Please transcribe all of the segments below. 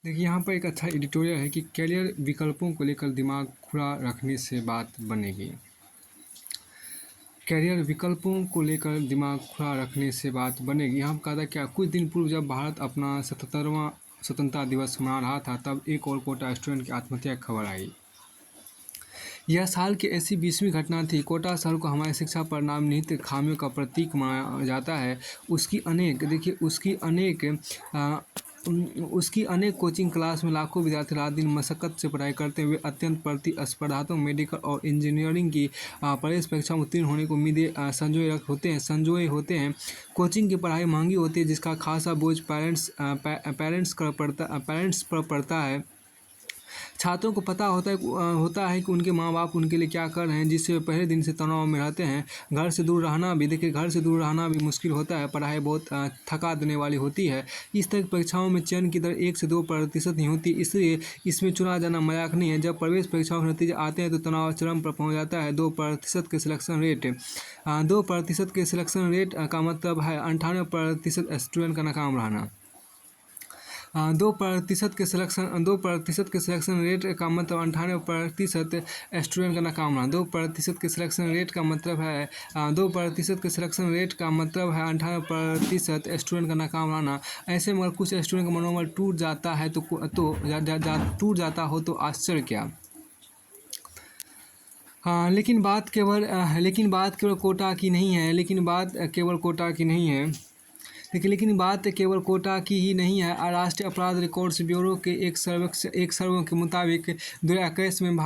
देखिए यहाँ पर एक अच्छा एडिटोरियल है कि कैरियर विकल्पों को लेकर दिमाग खुला रखने से बात बनेगी। कैरियर विकल्पों को लेकर दिमाग खुला रखने से बात बनेगी। यहाँ पर कहा था क्या, कुछ दिन पूर्व जब भारत अपना 77वां स्वतंत्रता दिवस मना रहा था तब एक और कोटा स्टूडेंट की आत्महत्या की खबर आई। यह साल की ऐसी 20वीं घटना थी। कोटा शहर को हमारी शिक्षा प्रणाली निहित खामियों का प्रतीक माना जाता है। उसकी अनेक कोचिंग क्लास में लाखों विद्यार्थी रात दिन मशक्कत से पढ़ाई करते हुए अत्यंत प्रतिस्पर्धात्मक मेडिकल और इंजीनियरिंग की प्रवेश परीक्षा में उत्तीर्ण होने को उम्मीदें संजोए होते हैं। कोचिंग की पढ़ाई महंगी होती है, जिसका खासा बोझ पेरेंट्स पर पड़ता है। छात्रों को पता होता है कि उनके माँ बाप उनके लिए क्या कर रहे हैं, जिससे वे पहले दिन से तनाव में रहते हैं। घर से दूर रहना भी मुश्किल होता है। पढ़ाई बहुत थका देने वाली होती है। इस तरह की परीक्षाओं में चयन की दर 1 से 2% नहीं होती, इसलिए इसमें चुना जाना मजाक नहीं है। जब प्रवेश परीक्षाओं के नतीजे आते हैं तो तनाव चरम पर पहुँच जाता है। 2% के सिलेक्शन रेट 2% के सिलेक्शन रेट का मतलब है 98% स्टूडेंट का नाकाम रहना। 2% के सिलेक्शन रेट का मतलब 98% स्टूडेंट का नाकाम रहना। 2% के सिलेक्शन रेट का मतलब है 98% स्टूडेंट का नाकाम रहना। ऐसे में अगर कुछ स्टूडेंट का मनोबल टूट जाता है टूट जाता हो तो आश्चर्य क्या। हाँ, लेकिन बात केवल कोटा की नहीं है। लेकिन बात केवल कोटा की ही नहीं है। राष्ट्रीय अपराध रिकॉर्ड्स ब्यूरो के एक सर्वे के मुताबिक 2021 में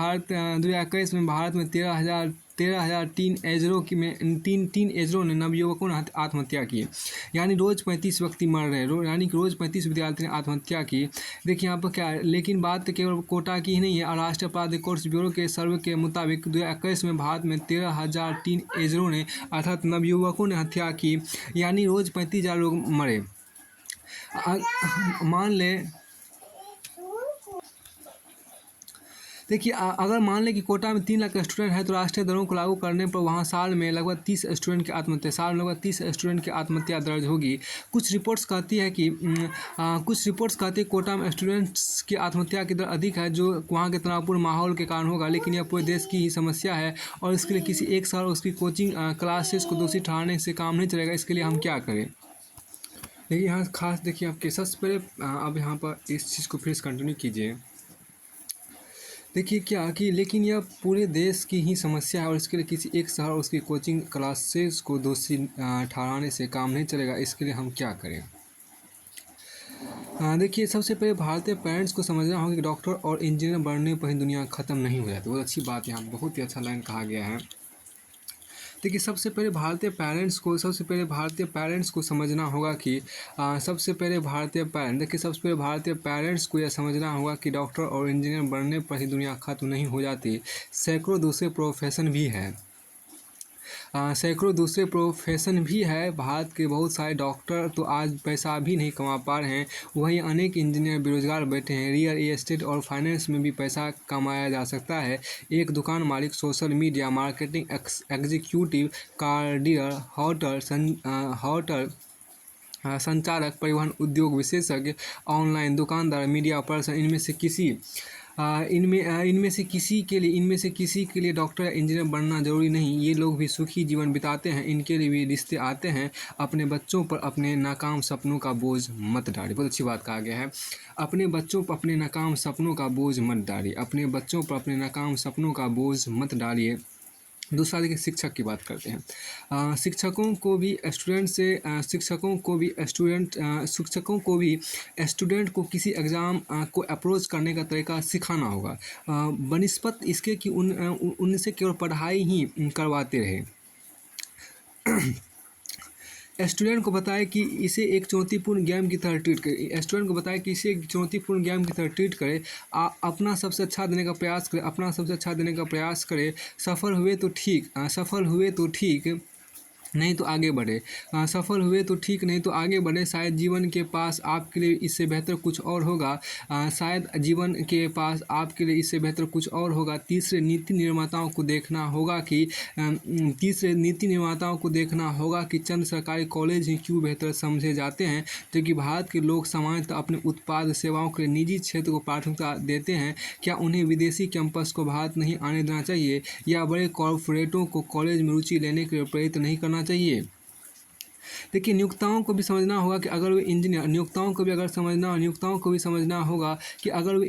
भारत में 13,000 टीन एजरों ने नवयुवकों ने आत्महत्या की। यानी रोज़ 35 व्यक्ति मर रहे हैं। यानी कि रोज़ 35 विद्यार्थी ने आत्महत्या की। देखिए यहाँ पर क्या है, लेकिन बात केवल कोटा की ही नहीं है। राष्ट्रीय अपराध रिकॉर्ड्स ब्यूरो के सर्वे के मुताबिक 2021 में भारत में 13,000 टीन एजरों ने अर्थात नवयुवकों ने हत्या की। यानी रोज़ 35,000 लोग मरे। अगर मान लें कि कोटा में 3 लाख स्टूडेंट हैं तो राष्ट्रीय दरों को लागू करने पर वहाँ साल में लगभग 30 स्टूडेंट की आत्महत्या दर्ज होगी। कुछ रिपोर्ट्स कहती है कि कोटा में स्टूडेंट्स की आत्महत्या की दर अधिक है, जो वहाँ के तनावपूर्ण माहौल के कारण होगा। लेकिन यह पूरे देश की ही समस्या है और इसके लिए किसी एक शहर उसकी कोचिंग क्लासेस को दोषी ठहराने से काम नहीं चलेगा। इसके लिए हम क्या करें। देखिए यहाँ खास देखिए आपके सबसे पहले अब यहाँ पर इस चीज़ को फिर से कंटिन्यू कीजिए। देखिए क्या कि लेकिन यह पूरे देश की ही समस्या है और इसके लिए किसी एक शहर और उसकी कोचिंग क्लासेस को दोषी ठहराने से काम नहीं चलेगा। इसके लिए हम क्या करें। देखिए सबसे पहले भारतीय पेरेंट्स को समझना होगा कि डॉक्टर और इंजीनियर बनने पर ही दुनिया ख़त्म नहीं हो जाती। बहुत अच्छी बात यहाँ बहुत ही अच्छा लाइन कहा गया है। देखिए सबसे पहले भारतीय पेरेंट्स को समझना होगा कि सबसे पहले भारतीय पेरेंट्स को यह समझना होगा कि डॉक्टर और इंजीनियर बनने पर ही दुनिया खत्म नहीं हो जाती। सैकड़ों दूसरे प्रोफेशन भी है। भारत के बहुत सारे डॉक्टर तो आज पैसा भी नहीं कमा पा रहे हैं, वहीं अनेक इंजीनियर बेरोजगार बैठे हैं। रियल एस्टेट और फाइनेंस में भी पैसा कमाया जा सकता है। एक दुकान मालिक, सोशल मीडिया मार्केटिंग एग्जीक्यूटिव, कार्डियर, होटल संचालक, परिवहन उद्योग विशेषज्ञ, ऑनलाइन दुकानदार, मीडिया पर्सन, इनमें से किसी के लिए डॉक्टर या इंजीनियर बनना जरूरी नहीं। ये लोग भी सुखी जीवन बिताते हैं। इनके लिए भी रिश्ते आते हैं। अपने बच्चों पर अपने नाकाम सपनों का बोझ मत डालिए। बहुत अच्छी बात कहा गया है। अपने बच्चों पर अपने नाकाम सपनों का बोझ मत डालिए। दूसरा देखिए शिक्षक की बात करते हैं। शिक्षकों को भी स्टूडेंट को किसी एग्ज़ाम को अप्रोच करने का तरीका सिखाना होगा, बनिस्बत इसके कि उनसे केवल पढ़ाई ही करवाते रहे। स्टूडेंट को बताएं कि इसे एक चुनौतीपूर्ण गेम की तरह ट्रीट करें। अपना सबसे अच्छा देने का प्रयास करें। सफल हुए तो ठीक, नहीं तो आगे बढ़े। सफल हुए तो ठीक, नहीं तो आगे बढ़े। शायद जीवन के पास आपके लिए इससे बेहतर कुछ और होगा। शायद जीवन के पास आपके लिए इससे बेहतर कुछ और होगा। तीसरे नीति निर्माताओं को देखना होगा कि चंद सरकारी कॉलेज ही क्यों बेहतर समझे जाते हैं, जबकि भारत के लोग सामान्यतः अपने उत्पाद सेवाओं के लिए निजी क्षेत्र को प्राथमिकता देते हैं। क्या उन्हें विदेशी कैंपस को भारत नहीं आने देना चाहिए, या बड़े कॉरपोरेटों को कॉलेज में रुचि लेने के लिए प्रेरित नहीं करना चाहिए? देखिए, नियोक्ताओं को भी समझना होगा कि अगर वे इंजीनियर नियोक्ताओं को भी समझना होगा कि अगर वे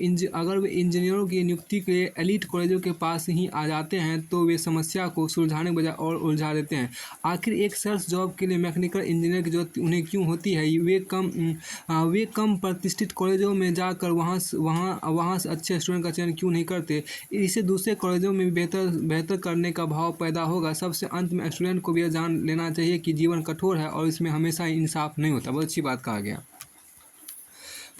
इंजीनियरों की नियुक्ति के लिए एलीट कॉलेजों के पास ही आ जाते हैं तो वे समस्या को सुलझाने के बजाय और उलझा देते हैं। आखिर एक सेल्स जॉब के लिए मैकेनिकल इंजीनियर की जरूरत उन्हें क्यों होती है? वे कम प्रतिष्ठित कॉलेजों में जाकर वहाँ से अच्छे स्टूडेंट का चयन क्यों नहीं करते? इससे दूसरे कॉलेजों में भी बेहतर करने का भाव पैदा होगा। सबसे अंत में स्टूडेंट को भी यह जान लेना चाहिए कि जीवन कठोर है और इसमें हमेशा इंसाफ नहीं होता। बहुत अच्छी बात कहा गया।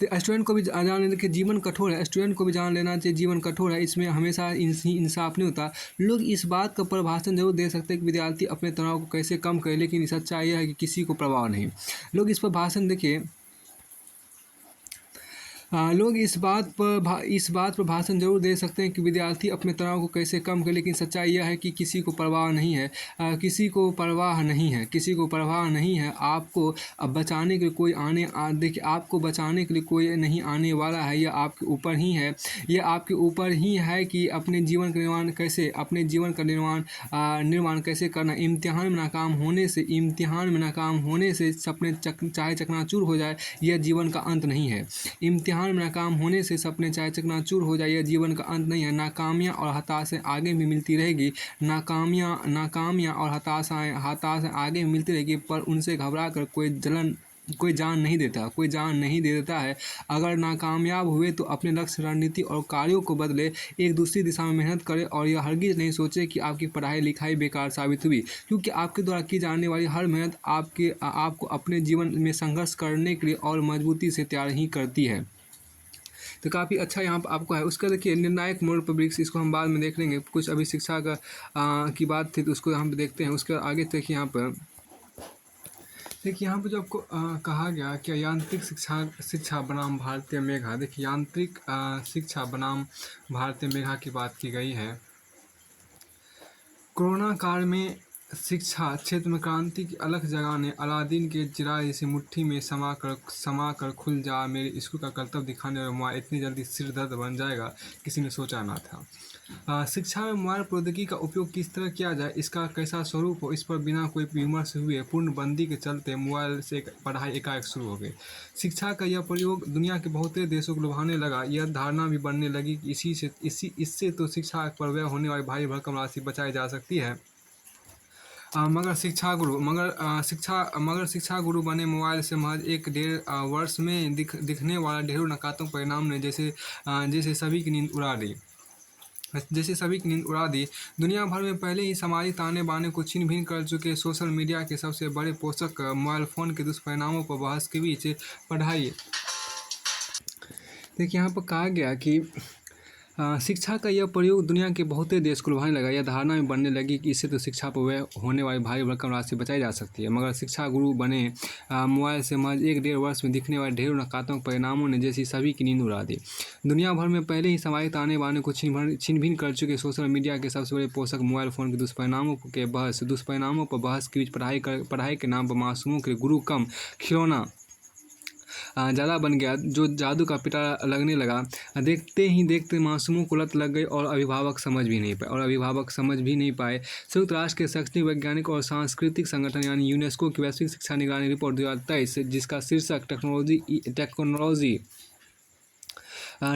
तो स्टूडेंट को भी जान लेना कि जीवन कठोर है, स्टूडेंट को भी जान लेना चाहिए जीवन कठोर है, इसमें हमेशा इंसाफ नहीं होता। लोग इस बात का प्रभाषण जरूर दे सकते हैं कि विद्यार्थी अपने तनाव को कैसे कम करे, लेकिन सच्चाई यह है कि किसी को परवाह नहीं। लोग इस पर भाषण देखिए लोग इस बात पर भाषण जरूर दे सकते हैं कि विद्यार्थी अपने तनाव को कैसे कम करे, लेकिन सच्चाई यह है कि किसी को परवाह नहीं है। आपको अब बचाने के लिए देखिए, आपको बचाने के लिए कोई नहीं आने वाला है। यह आपके ऊपर ही है कि अपने जीवन का निर्माण कैसे करना। इम्तिहान में नाकाम होने से सपने चाहे चकनाचूर हो जाए, यह जीवन का अंत नहीं है। इम्तिहान में नाकाम होने से सपने चाहे चकनाचूर हो जाए, यह जीवन का अंत नहीं है। नाकामियाँ और हताशाएं आगे भी मिलती रहेगी। नाकामियाँ और हताशाएं आगे भी मिलती रहेगी, पर उनसे घबरा कर कोई जान नहीं देता है। अगर नाकामयाब हुए तो अपने लक्ष्य, रणनीति और कार्यों को बदले, एक दूसरी दिशा में मेहनत करें और यह हरगिज नहीं सोचे कि आपकी पढ़ाई लिखाई बेकार साबित हुई, क्योंकि आपके द्वारा की जाने वाली हर मेहनत आपको अपने जीवन में संघर्ष करने के लिए और मजबूती से तैयार ही करती है। तो काफ़ी अच्छा यहाँ पर आपको है। उसका देखिए, निर्णायक मोड़ पर वृक्ष, इसको हम बाद में देख लेंगे। कुछ अभी शिक्षा की बात थी तो उसको हम देखते हैं। उसके आगे देखिए यहाँ पर जो आपको कहा गया कि यांत्रिक शिक्षा बनाम भारतीय मेघा। देखिए, यांत्रिक शिक्षा बनाम भारतीय मेघा की बात की गई है। कोरोना काल में शिक्षा क्षेत्र में क्रांति की अलग जगाने, अलादीन के चिराग जैसे मुट्ठी में समा कर खुल जा मेरे स्कूल का कर्तव्य दिखाने और मोबाइल इतनी जल्दी सिर दर्द बन जाएगा, किसी ने सोचा ना था। शिक्षा में मोबाइल प्रौद्योगिकी का उपयोग किस तरह किया जाए, इसका कैसा स्वरूप हो, इस पर बिना कोई विमर्श हुए पूर्णबंदी के चलते मोबाइल से पढ़ाई एकाएक शुरू हो गई। शिक्षा का यह प्रयोग दुनिया के बहुत देशों को लुभाने लगा। यह धारणा भी बनने लगी कि इससे तो शिक्षा पर व्यय होने वाली भारी भरकम राशि बचाई जा सकती है। मगर शिक्षा गुरु बने मोबाइल से महज 1-1.5 वर्ष में दिखने वाला ढेरों नकारात्मक परिणाम ने जैसे सभी की नींद उड़ा दी। दुनिया भर में पहले ही सामाजिक ताने बाने को छीन भिन कर चुके सोशल मीडिया के सबसे बड़े पोषक मोबाइल फ़ोन के दुष्परिणामों पर बहस के बीच पढ़ाई। देखिए, यहाँ पर कहा गया कि शिक्षा का यह प्रयोग दुनिया के बहुत देश को लुभाने लगा। यह धारणा में बनने लगी कि इससे तो शिक्षा पर व्यय होने वाली भारी भरकम राशि बचाई जा सकती है। मगर शिक्षा गुरु बने मोबाइल से महज 1-1.5 वर्ष में दिखने वाले ढेरों नकारात्मक परिणामों ने जैसी सभी की नींद उड़ा दी। दुनिया भर में पहले ही सामाजिक ताने बाने को छीन भिन कर चुके सोशल मीडिया के सबसे बड़े पोषक मोबाइल फ़ोन के दुष्परिणामों पर बहस के बीच पढ़ाई के नाम पर मासूमों के गुरु कम, खिलौना ज़्यादा बन गया, जो जादू का पिटा लगने लगा। देखते ही देखते मासूमों को लत लग गई और अभिभावक समझ भी नहीं पाए। संयुक्त राष्ट्र के शैक्षणिक, वैज्ञानिक और सांस्कृतिक संगठन यानी यूनेस्को की वैश्विक शिक्षा निगरानी रिपोर्ट 2023, जिसका शीर्षक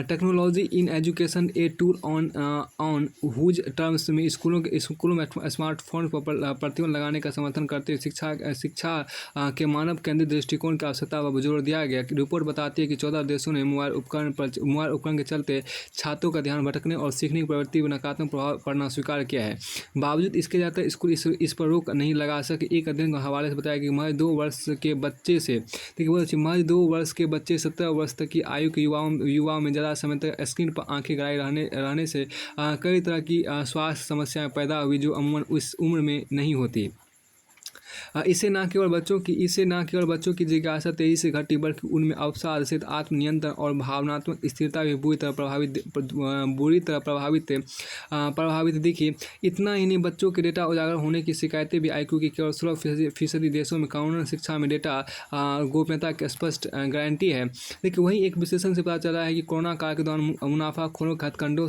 technology in education a tool on whose terms में स्कूलों में स्मार्टफोन पर प्रतिबंध लगाने का समर्थन करते हुए शिक्षा के मानव केंद्रित दृष्टिकोण की आवश्यकता पर जोर दिया गया। रिपोर्ट बताती है कि 14 देशों ने मोबाइल उपकरण के चलते छात्रों का ध्यान भटकने और सीखने की प्रवृत्ति पर नकारात्मक प्रभाव पड़ना स्वीकार किया है। बावजूद इसके ज़्यादातर स्कूल इस पर रोक नहीं लगा सके। एक अध्ययन के हवाले से बताया कि महज 2 वर्ष के बच्चे 17 वर्ष तक की आयु के युवाओं में ज़्यादा समय तक स्क्रीन पर आंखें गड़ाए रहने से कई तरह की स्वास्थ्य समस्याएं पैदा हुई, जो अमूमन उस उम्र में नहीं होती। इससे न केवल बच्चों की जिज्ञासा तेजी से घटी, बल्कि उनमें अवसाद सहित आत्मनियंत्रण और भावनात्मक स्थिरता भी बुरी तरह प्रभावित दिखी। इतना ही नहीं, बच्चों के डेटा उजागर होने की शिकायतें भी आई, क्योंकि केवल 16% देशों में कानूनन शिक्षा में डेटा गोपनीयता की स्पष्ट गारंटी है। देखिए, वहीं एक विश्लेषण से पता चला है कि कोरोना काल के दौरान मुनाफाखोरों के हथकंडों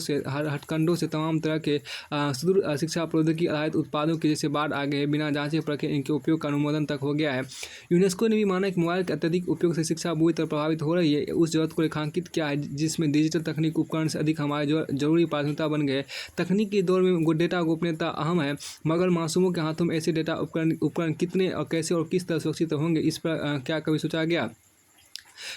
से तमाम तरह के सुदूर शिक्षा प्रौद्योगिकी आधारित उत्पादों के जैसे बाढ़ आ गए, बिना जांचे परखे इनके उपयोग का अनुमोदन तक हो गया है। यूनेस्को ने भी माना कि मोबाइल के अत्यधिक उपयोग से शिक्षा बुरी तरह प्रभावित हो रही है। उस जरूरत को रेखांकित किया है जिसमें डिजिटल तकनीक उपकरण से अधिक हमारे जरूरी प्राथमिकता बन गए। तकनीक के दौर में डेटा गोपनीयता अहम है, मगर मासूमों के हाथों में ऐसे डेटा उपकरण कितने और कैसे और किस तरह सुरक्षित होंगे, इस पर क्या कभी सोचा गया?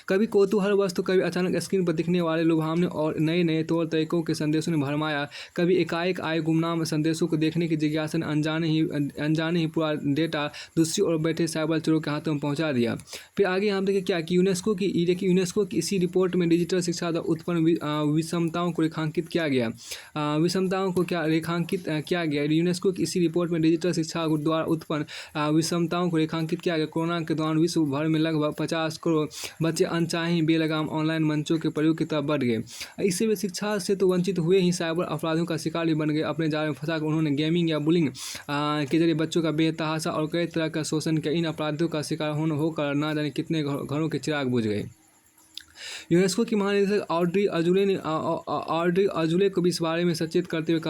कभी कौतूहलवश तो कभी अचानक स्क्रीन पर दिखने वाले लुभावने और नए तौर तरीकों के संदेशों ने भरमाया। कभी एकाएक आए गुमनाम संदेशों को देखने की जिज्ञासा ने अनजाने ही पूरा डेटा दूसरी ओर बैठे साइबर चोरों के हाथों में पहुंचा दिया। फिर आगे हम देखें क्या कि यूनेस्को की इसी रिपोर्ट में डिजिटल शिक्षा द्वारा उत्पन्न विषमताओं को रेखांकित किया गया। यूनेस्को की इसी रिपोर्ट में डिजिटल शिक्षा द्वारा उत्पन्न विषमताओं को रेखांकित किया गया। कोरोना के दौरान विश्व भर में लगभग 50 करोड़ बच्चे अनचाहे बेलगाम ऑनलाइन मंचों के प्रयोग की तरफ बढ़ गए। इससे वे शिक्षा से तो वंचित हुए ही, साइबर अपराधों का शिकार भी बन गए। अपने जाल में फंसाकर उन्होंने गेमिंग या बुलिंग के जरिए बच्चों का बेतहाशा और कई तरह का शोषण किया। इन अपराधों का शिकार होकर ना जाने कितने घरों के चिराग बुझ गए। यूनेस्को की महानिदेशक ऑड्री अजुले को भी इस बारे में सचेत करते हुए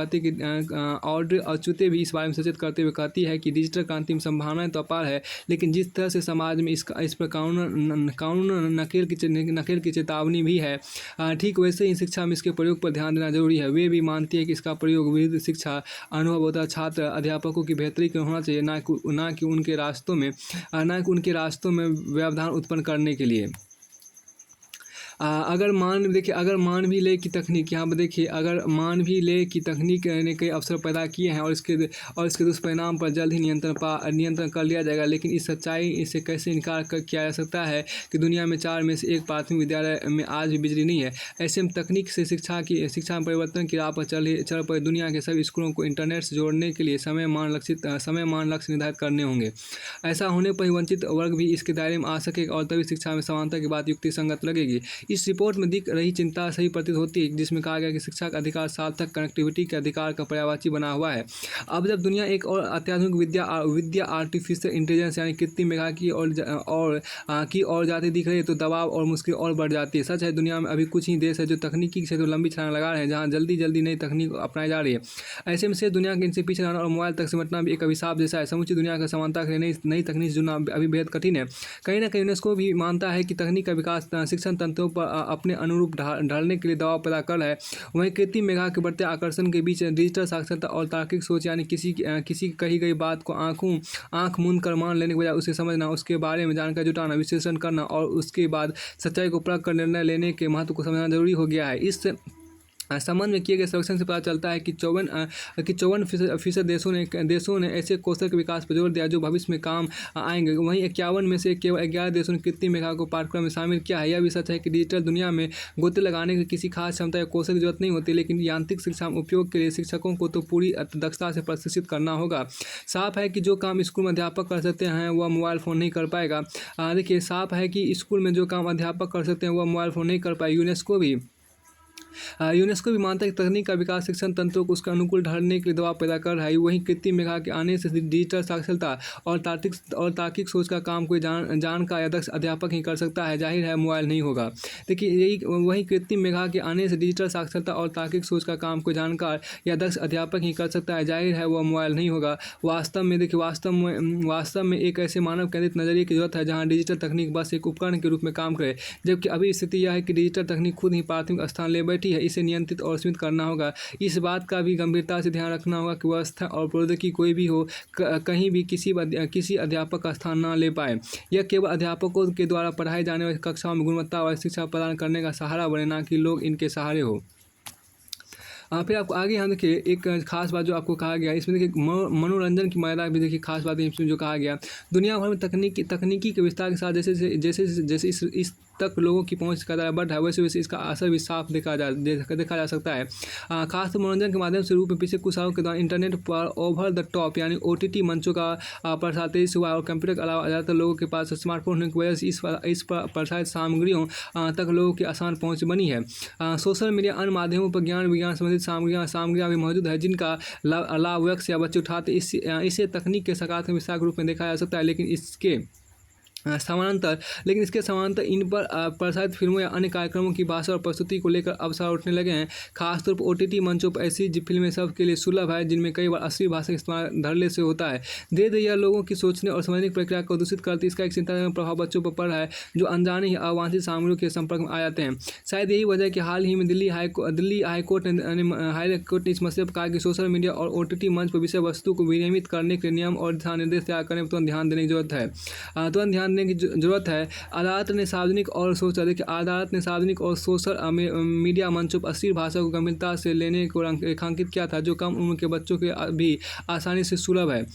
कहती है कि डिजिटल क्रांति में संभावनाएं तो अपार है, लेकिन जिस तरह से समाज में इस पर कानून नकेल की चेतावनी भी है, ठीक वैसे ही शिक्षा में इसके प्रयोग पर ध्यान देना जरूरी है। वे भी मानती है कि इसका प्रयोग विविध शिक्षा अनुभव होता छात्र अध्यापकों की बेहतरी के होना चाहिए, न कि उनके रास्तों में व्यवधान उत्पन्न करने के लिए। अगर मान भी ले कि तकनीक ने कई अवसर पैदा किए हैं और इसके दुष्परिणाम पर जल्द ही नियंत्रण कर लिया जाएगा, लेकिन इस सच्चाई से कैसे इनकार किया जा सकता है कि दुनिया में 4 में से 1 प्राथमिक विद्यालय में आज भी बिजली नहीं है। ऐसे में तकनीक से शिक्षा में परिवर्तन की राह पर चल पड़े दुनिया के सभी स्कूलों को इंटरनेट से जोड़ने के लिए समय मान लक्ष्य निर्धारित करने होंगे। ऐसा होने पर ही वंचित वर्ग भी इसके दायरे में आ सकेगा और तभी शिक्षा में समानता की बात युक्ति संगत लगेगी। इस रिपोर्ट में दिख रही चिंता सही प्रतीत होती है, जिसमें कहा गया कि शिक्षा का अधिकार सार्थक कनेक्टिविटी के अधिकार का पर्यायवाची बना हुआ है। अब जब दुनिया एक और अत्याधुनिक विद्या आर्टिफिशियल इंटेलिजेंस यानी कृत्रिम मेधा की ओर जाती दिख रही है, तो दबाव और मुश्किल और बढ़ जाती है। सच है, दुनिया में अभी कुछ ही देश है जो तकनीकी से तो लंबी छलांग लगा रहे हैं, जहाँ जल्दी नई तकनीक अपनाई जा रही है। ऐसे में से दुनिया के इनसे पीछे रहना और मोबाइल तक सिमटना भी एक अभिशाप जैसा है। समूची दुनिया का समानता के लिए नई तकनीक जुड़ना अभी बेहद कठिन है। कहीं ना कहीं यूनेस्को भी मानता है कि तकनीक का विकास शिक्षण तंत्रों पर अपने अनुरूप ढालने के लिए दबाव पैदा कर रहा है। वहीं कृत्रिम मेधा के बढ़ते आकर्षण के बीच डिजिटल साक्षरता और तार्किक सोच यानी किसी की कही गई बात को आंख मूंद कर मान लेने के बजाय उसे समझना, उसके बारे में जानकारी जुटाना, विश्लेषण करना और उसके बाद सच्चाई को परख कर निर्णय लेने के महत्व को समझना जरूरी हो गया है। इस संबंध में किए गए सर्वेक्षण से पता चलता है कि 54% देशों ने ऐसे कौशल के विकास पर जोर दिया जो भविष्य में काम आएंगे। वहीं 51 में से केवल 11 देशों ने कृत्रिम मेधा को पाठ्यक्रम में शामिल किया है। यह भी सच है कि डिजिटल दुनिया में गोते लगाने की किसी खास क्षमता या कौशल की जरूरत नहीं होती, लेकिन यांत्रिक शिक्षा में उपयोग के लिए शिक्षकों को तो पूरी दक्षता से प्रशिक्षित करना होगा। साफ है कि जो काम स्कूल में अध्यापक कर सकते हैं वह मोबाइल फ़ोन नहीं कर पाएगा। देखिए, साफ है कि स्कूल में जो काम अध्यापक कर सकते हैं वह मोबाइल फ़ोन नहीं कर पाएगा। यूनेस्को भी मानता है कि तकनीक का विकास शिक्षण तंत्रों को उसके अनुकूल ढालने के लिए दबाव पैदा कर रहा है। वहीं कृत्रिम मेधा के आने से डिजिटल साक्षरता और तार्किक सोच का काम कोई जानकार या दक्ष अध्यापक ही कर सकता है, जाहिर है मोबाइल नहीं होगा। देखिए, वहीं कृत्रिम मेधा के आने से डिजिटल साक्षरता और तार्किक सोच का काम कोई जानकार या दक्ष अध्यापक ही कर सकता है, जाहिर है वह मोबाइल नहीं होगा। वास्तव में एक ऐसे मानव केंद्रित नजरिए की जरूरत है जहाँ डिजिटल तकनीक बस एक उपकरण के रूप में काम करे, जबकि अभी स्थिति यह है कि डिजिटल तकनीक खुद ही प्राथमिक स्थान ले बैठी है। इसे नियंत्रित और सीमित करना होगा। इस बात का भी गंभीरता से ध्यान रखना होगा कि व्यवस्था और प्रौद्योगिकी कोई भी हो कहीं भी किसी अध्यापक का स्थान न ले पाए। यह केवल अध्यापकों के द्वारा पढ़ाई जाने वाली कक्षाओं में गुणवत्ता और शिक्षा प्रदान करने का सहारा बने, न कि लोग इनके सहारे हो। फिर आपको आगे यहाँ देखिए एक खास बात जो आपको कहा गया, इसमें देखिए मनोरंजन की मर्यादा भी देखिए खास बात है इसमें जो कहा गया। दुनिया भर में तकनीकी के विस्तार के साथ जैसे तक लोगों की पहुँच का बढ़ रहा है, वैसे वैसे इसका असर भी साफ देखा जा सकता है। खासतौर मनोरंजन के माध्यम से रूप में पिछले कुछ सालों के दौरान इंटरनेट पर ओवर द टॉप यानी OTT मंचों का प्रसार तेजी से हुआ और कंप्यूटर के अलावा ज़्यादातर लोगों के पास स्मार्टफोन होने की वजह से इस प्रसारित सामग्रियों तक लोगों की आसान पहुँच बनी है। सोशल मीडिया अन्य माध्यमों पर ज्ञान विज्ञान संबंधित सामग्रियाँ भी मौजूद है जिनका लाभ वयस्क या बच्चे उठाते। इसे तकनीक के सकारात्मक विस्तार के रूप में देखा जा सकता है, लेकिन इसके समानांतर इन पर प्रसारित फिल्मों या अन्य कार्यक्रमों की भाषा और प्रस्तुति को लेकर अवसर उठने लगे हैं। खासतौर पर OTT मंचों पर ऐसी फिल्में सबके लिए सुलभ है जिनमें कई बार असली भाषा का इस्तेमाल धड़ल्ले से होता है। धीरे धीरे यह लोगों की सोचने और समझने की प्रक्रिया को दूषित करती है। इसका एक चिंताजनक प्रभाव बच्चों पर पड़ रहा है जो अनजाने ही अवांछित सामग्रियों के संपर्क में आ जाते हैं। शायद यही वजह है कि हाल ही में दिल्ली हाईकोर्ट ने इस मसले पर कहा कि सोशल मीडिया और OTT मंच पर विषय वस्तु को विनियमित करने के लिए नियम और दिशा निर्देश तैयार करने पर तुरंत ध्यान देने की जरूरत है। अदालत ने सार्वजनिक और सोशल मीडिया मंचों पर अश्लील भाषा को गंभीरता से लेने को रेखांकित किया था जो कम उम्र के बच्चों के भी आसानी से सुलभ है।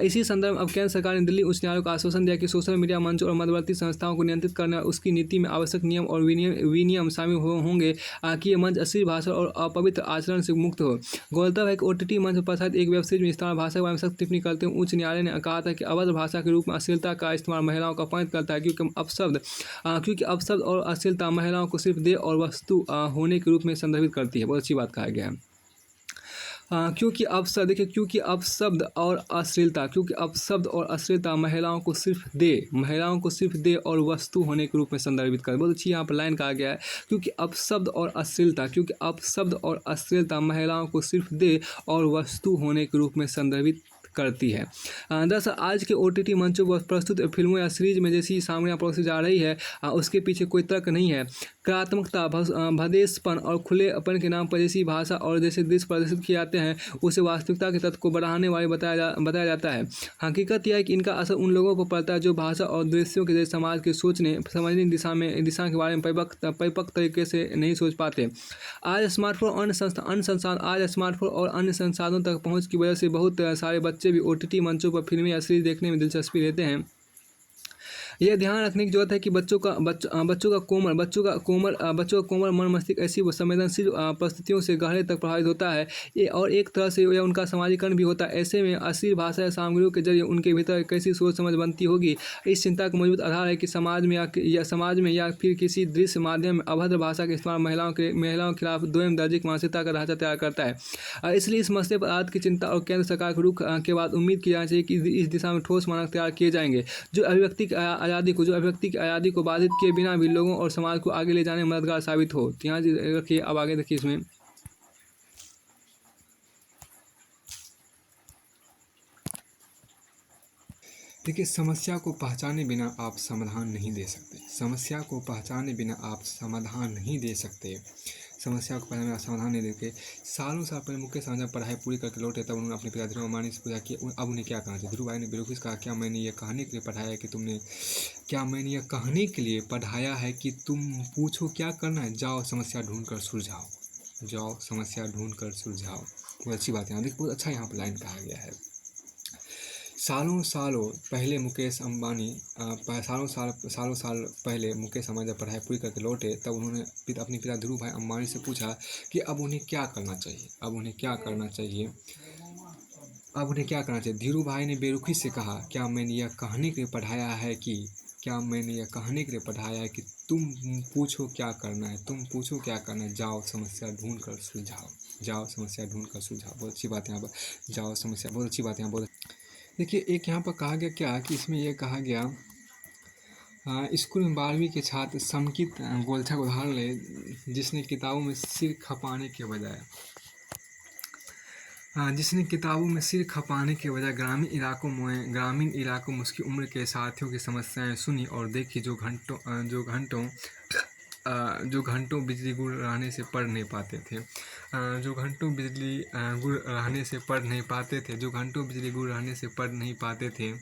इसी संदर्भ में अब केंद्र सरकार ने दिल्ली उच्च न्यायालय को आश्वासन दिया कि सोशल मीडिया मंचों और मध्यवर्ती संस्थाओं को नियंत्रित करने और उसकी नीति में आवश्यक नियम और विनियम शामिल होंगे कि ये मंच अश्लील भाषा और अपवित्र आचरण से मुक्त हो। गौरतलब है कि OTT मंच पर प्रसारित एक वेब सीरीज में इस्तेमाल भाषा के बारे में सख्त टिप्पणी करते हुए उच्च न्यायालय ने कहा था कि अभद्र भाषा के रूप में अश्लीलता का इस्तेमाल महिलाओं का अपमानित करता है, क्योंकि अपशब्द और अश्लीलता महिलाओं को सिर्फ देह और वस्तु होने के रूप में संदर्भित करती है। बहुत अच्छी बात कहा गया है। क्योंकि अपशब्द और अश्लीलता महिलाओं को सिर्फ देह और वस्तु होने के रूप में संदर्भित कर। बहुत अच्छी यहाँ पर लाइन कहा गया है, क्योंकि अपशब्द और अश्लीलता महिलाओं को सिर्फ देह और वस्तु होने के रूप में संदर्भित करती है। दरअसल आज के OTT मंचों पर प्रस्तुत फिल्मों या सीरीज में जैसी सामग्रियाँ परोसी जा रही है उसके पीछे कोई तर्क नहीं है। कलात्मकता, भदेशपन और खुलेपन के नाम पर जैसी भाषा और जैसे दृश्य प्रदर्शित किए जाते हैं उसे वास्तविकता के तत्व को बढ़ाने वाले बताया जाता है। हकीकत यह है कि इनका असर उन लोगों पर पड़ता है जो भाषा और दृश्यों के जरिए समाज के सोचने समझने दिशा के बारे में परिपक्व तरीके से नहीं सोच पाते। आज स्मार्टफोन और अन्य संसाधनों तक पहुँच की वजह से बहुत सारे बच्चे भी OTT मंचों पर फिल्में या सीरीज देखने में दिलचस्पी लेते हैं। यह ध्यान रखने की जरूरत है कि बच्चों का कोमल मन मस्तिष्क ऐसी संवेदनशील परिस्थितियों से गहरे तक प्रभावित होता है और एक तरह से यह उनका समाजीकरण भी होता है। ऐसे में अश्लील भाषा या सामग्रियों के जरिए उनके भीतर कैसी सोच समझ बनती होगी। इस चिंता का मजबूत आधार है कि समाज में या फिर किसी दृश्य माध्यम में अभद्र भाषा का इस्तेमाल महिलाओं के खिलाफ दोयम दर्जे की मानसिकता का ढांचा तैयार करता है। इसलिए इस मसले पर आद की चिंता और केंद्र सरकार के रुख के बाद उम्मीद की जानी चाहिए कि इस दिशा में ठोस मानक तैयार किए जाएंगे जो अभिव्यक्ति की आज़ादी को बाधित किए बिना भी लोगों और समाज को आगे ले जाने में मददगार साबित हो। यहाँ रखिए, अब आगे देखिए इसमें देखिए, समस्या को पहचाने बिना आप समाधान नहीं दे सकते। समस्या को पहचाने बिना आप समाधान नहीं दे सकते। समस्या को पहले समाधान नहीं देते। सालों साल पहले मुकेश अंबानी पढ़ाई पूरी करके लौटे तब उन्होंने अपने पिता ध्रुव अंबानी से पूछा कि अब उन्हें क्या करना चाहिए। ध्रुव भाई ने बेवकूफ़ी से कहा, क्या मैंने यह कहने के लिए पढ़ाया है कि तुम पूछो क्या करना है, जाओ समस्या ढूंढ कर सुलझाओ। बहुत अच्छी बात है। यहाँ देखिए, बहुत अच्छा यहाँ पर लाइन कहा गया है। सालों पहले मुकेश अंबानी जब पढ़ाई पूरी करके लौटे तब उन्होंने अपने पिता ध्रुव भाई अंबानी से पूछा कि अब उन्हें क्या करना चाहिए। ध्रुव भाई ने बेरुखी से कहा, क्या मैंने यह कहने के लिए पढ़ाया है कि तुम पूछो क्या करना है, जाओ समस्या ढूंढ कर सुलझाओ। बहुत अच्छी बात है यहाँ पर, जाओ समस्या। बहुत अच्छी बात है यहाँ पर। देखिए, एक यहाँ पर कहा गया क्या कि इसमें यह कहा गया, स्कूल में 12वीं के छात्र समकित गोलछा का उदाहरण ले जिसने किताबों में सिर खपाने के बजाय ग्रामीण इलाकों में उसकी उम्र के साथियों की समस्याएं सुनी और देखी जो घंटों बिजली गुल रहने से पढ़ नहीं पाते थे।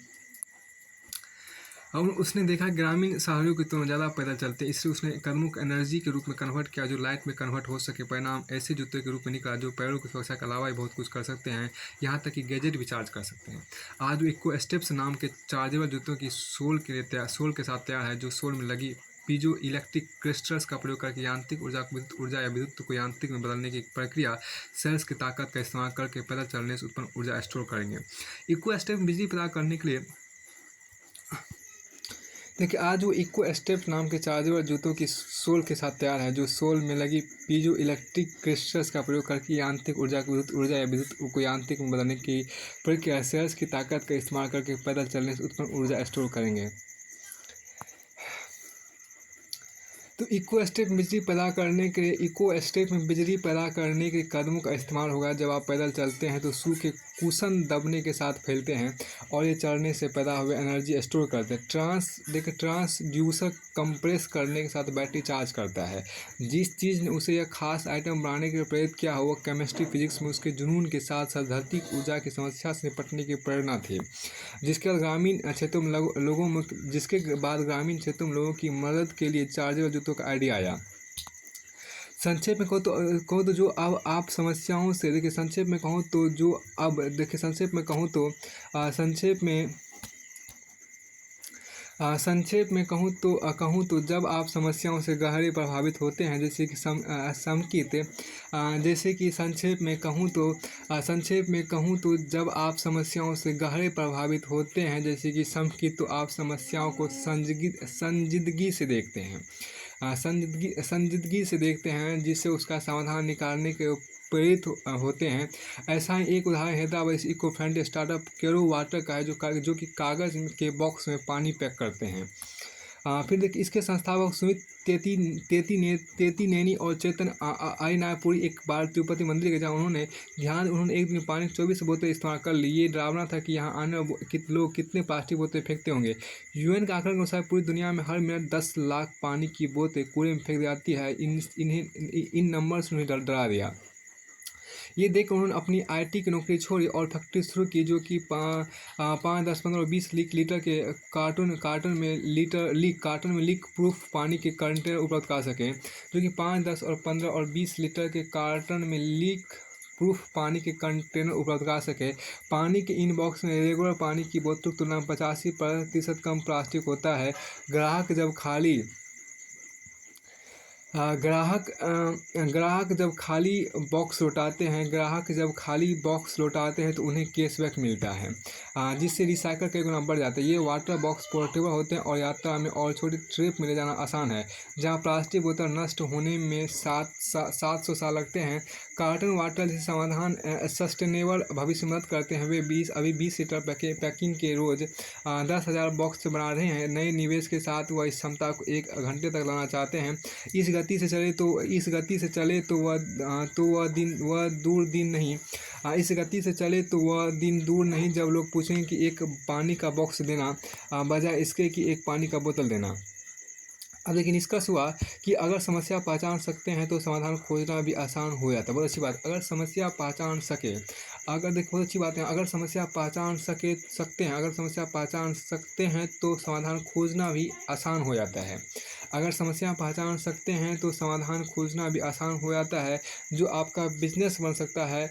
और उसने देखा ग्रामीण शहरों की तुलना ज़्यादा पैदल चलते, इसलिए उसने कदमों को एनर्जी के रूप में कन्वर्ट किया जो लाइट में कन्वर्ट हो सके। परिणाम ऐसे जूते के रूप में निकला जो पैरों की सुरक्षा के अलावा ही बहुत कुछ कर सकते हैं, यहाँ तक कि गैजेट भी चार्ज कर सकते हैं। आज वो इको स्टेप्स नाम के चार्जेबल जूतों की सोल के साथ तैयार है जो सोल में लगी पीजो इलेक्ट्रिक क्रिस्टल्स का प्रयोग करके यांत्रिक ऊर्जा को विद्युत ऊर्जा या विद्युत को यांत्रिक में बदलने की प्रक्रिया सेल्स की ताकत का इस्तेमाल करके पैदल चलने से उत्पन्न ऊर्जा स्टोर करेंगे। इको स्टेप बिजली पैदा करने के लिए देखिए आज वो इको स्टेप नाम के चार्जेबल जूतों की सोल के साथ तैयार है, जो सोल में लगी पीजो इलेक्ट्रिक क्रिस्टल्स का प्रयोग करके यांत्रिक ऊर्जा को विद्युत ऊर्जा या विद्युत को यांत्रिक में बदलने की प्रक्रिया सेल्स की ताकत का इस्तेमाल करके पैदल चलने से उत्पन्न ऊर्जा स्टोर करेंगे। तो इको स्टेप बिजली पैदा करने के लिए इको स्टेप में बिजली पैदा करने के कदमों का इस्तेमाल होगा। जब आप पैदल चलते हैं तो शू के कुशन दबने के साथ फैलते हैं और ये चढ़ने से पैदा हुए एनर्जी स्टोर करते हैं। ट्रांसड्यूसर कंप्रेस करने के साथ बैटरी चार्ज करता है। जिस चीज़ ने उसे यह खास आइटम बनाने के लिए प्रेरित किया हो वह केमिस्ट्री फिजिक्स में उसके जुनून के साथ साथ धरती की ऊर्जा की समस्या से निपटने की प्रेरणा थी, जिसके बाद ग्रामीण क्षेत्रों में लोगों की मदद के लिए चार्जेबल जूतों का आइडिया आया। संक्षेप में कहूँ तो जो अब आप समस्याओं से देखिए संक्षेप में कहूँ तो जो अब देखिए संक्षेप में कहूँ तो कहूँ तो जब आप समस्याओं से गहरे प्रभावित होते हैं, जैसे कि संक्षेप में कहूँ तो जब आप समस्याओं से गहरे प्रभावित होते हैं जैसे कि समकित, तो आप समस्याओं को संजीदगी से देखते हैं जिससे उसका समाधान निकालने के प्रेरित होते हैं। ऐसा ही एक उदाहरण हैदराबाद इको फ्रेंडली स्टार्टअप केरो वाटर का है, जो कि कागज़ के बॉक्स में पानी पैक करते हैं। फिर देखिए इसके संस्थापक सुमित तेतीनेनी और चेतन आयनापुरी एक बार तिरुपति मंदिर गए, जहाँ उन्होंने एक दिन पानी 24 बोतल इस्तेमाल कर ली। ये डरावना था कि यहाँ आने लोग कितने प्लास्टिक बोतलें फेंकते होंगे। यूएन का आंकड़े के अनुसार पूरी दुनिया में हर मिनट 10 लाख पानी की बोतलें कूड़े में फेंक दी जाती है। इन नंबर्स ने डरा दिया। ये देख उन्होंने अपनी आईटी की नौकरी छोड़ी और फैक्ट्री शुरू की, जो कि 5, 10, 15 और 20 लीटर के कार्टन में लीक प्रूफ पानी के कंटेनर उपलब्ध करा सकें, जो कि 5, 10 और 15 और 20 लीटर के कार्टन में लीक प्रूफ पानी के कंटेनर उपलब्ध करा सके। पानी के इन बॉक्स में रेगुलर पानी की बोतल की तुलना में 85% कम प्लास्टिक होता है। ग्राहक जब खाली बॉक्स लौटाते हैं तो उन्हें कैशबैक मिलता है, जिससे रिसाइकल कई गुना बढ़ जाता है। ये वाटर बॉक्स पोर्टेबल होते हैं और यात्रा में और छोटी ट्रिप में ले जाना आसान है। जहां प्लास्टिक बोतल नष्ट होने में 700 साल लगते हैं, कार्टन वाटर जैसे समाधान सस्टेनेबल भविष्य में मदद करते हैं। वे 20 लीटर पैकिंग के रोज़ 10,000 बॉक्स बना रहे हैं। नए निवेश के साथ वह इस क्षमता को 1 घंटे तक लाना चाहते हैं। इस गति से चले तो वह दिन दूर नहीं जब लोग पूछेंगे कि एक पानी का बॉक्स देना बजाय इसके कि एक पानी का बोतल देना। अब लेकिन निष्कर्ष हुआ कि अगर समस्या पहचान सकते हैं तो समाधान खोजना भी आसान हो जाता है। बहुत अच्छी बात, अगर समस्या पहचान सकते हैं तो समाधान खोजना भी आसान हो जाता है। जो आपका बिजनेस बन सकता है,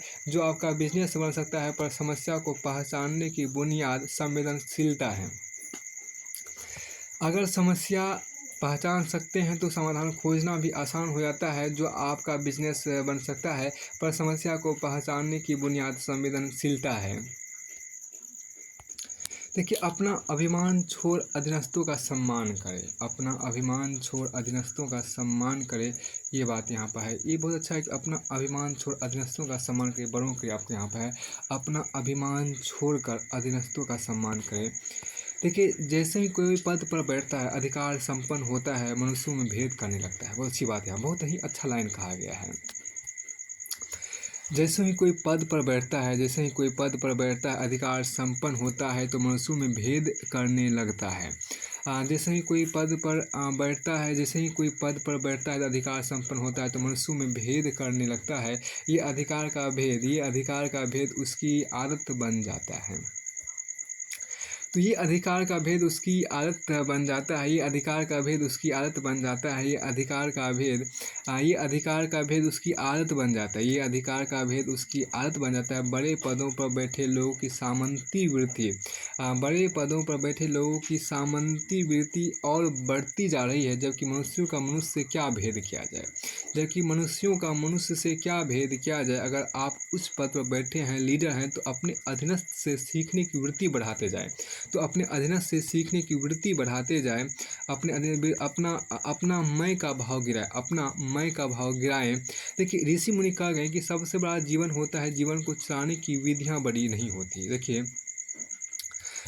पर समस्या को पहचानने की बुनियाद संवेदनशीलता है। अगर समस्या पहचान सकते हैं तो समाधान खोजना भी आसान हो जाता है। जो आपका बिजनेस बन सकता है, पर समस्या को पहचानने की बुनियाद संवेदनशीलता है। देखिए अपना अभिमान छोड़ अधीनस्थों का सम्मान करें, ये बात यहाँ पर है। ये बहुत अच्छा है कि अपना अभिमान छोड़ अधीनस्थों का सम्मान करें। बड़ों के आपको यहाँ पर है अपना अभिमान छोड़कर अधीनस्थों का सम्मान करें। देखिए जैसे ही कोई पद पर बैठता है, अधिकार संपन्न होता है, मनुष्यों में भेद करने लगता है। बहुत अच्छी बात है, बहुत ही अच्छा लाइन कहा गया है। जैसे ही कोई पद पर बैठता है, अधिकार संपन्न होता है तो मनुष्यों में भेद करने लगता है। जैसे ही कोई पद पर बैठता है, अधिकार संपन्न होता है तो मनुष्यों में भेद करने लगता है। ये अधिकार का भेद उसकी आदत बन जाता है। तो ये अधिकार का भेद उसकी आदत बन जाता है, ये अधिकार का भेद उसकी आदत बन जाता है, ये अधिकार का भेद ये अधिकार का भेद उसकी आदत बन जाता है, ये अधिकार का भेद उसकी आदत बन जाता है। बड़े पदों पर बैठे लोगों की सामंती वृत्ति बड़े पदों पर बैठे लोगों की सामंती वृत्ति और बढ़ती जा रही है, जबकि मनुष्यों का मनुष्य से क्या भेद किया जाए, जबकि मनुष्यों का मनुष्य से क्या भेद किया जाए। अगर आप उच्च पद पर बैठे हैं, लीडर हैं, तो अपने अधीनस्थ से सीखने की वृत्ति बढ़ाते जाएं, तो अपने अधीनस्थ से सीखने की वृत्ति बढ़ाते जाएं, अपना मैं का भाव गिराएं, अपना मैं का भाव गिराएं। देखिए, ऋषि मुनि कहा गए कि सबसे बड़ा जीवन होता है, जीवन को चलाने की विधियां बड़ी नहीं होती। देखिए,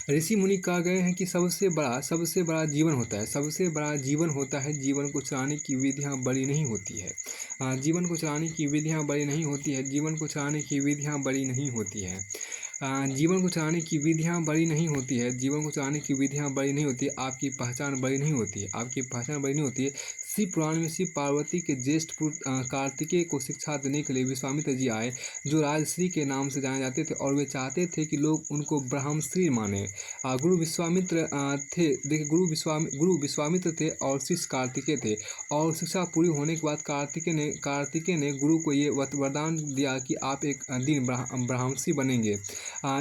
ऋषि मुनि कहा गए हैं कि सबसे बड़ा जीवन होता है, सबसे बड़ा जीवन होता है, जीवन को चलाने की विधियां बड़ी नहीं होती है। जीवन को चलाने की विधियां बड़ी नहीं होती है, जीवन को चलाने की विधियां बड़ी नहीं होती है। जीवन को चलाने की विधियां बड़ी नहीं होती है, जीवन को चलाने की विधियां बड़ी नहीं होती है, आपकी पहचान बड़ी नहीं होती है, आपकी पहचान बड़ी नहीं होती है। शिव पुराण में शिव पार्वती के ज्येष्ठ पुत्र कार्तिकेय को शिक्षा देने के लिए विश्वामित्र जी आए, जो राजश्री के नाम से जाने जाते थे, और वे चाहते थे कि लोग उनको ब्रह्मश्री माने। गुरु विश्वामित्र थे। देखिए, गुरु विश्वामित्र थे और शिष्य कार्तिकेय थे, और शिक्षा पूरी होने के बाद कार्तिकेय ने गुरु को ये वरदान दिया कि आप एक दिन ब्रह्मश्री बनेंगे।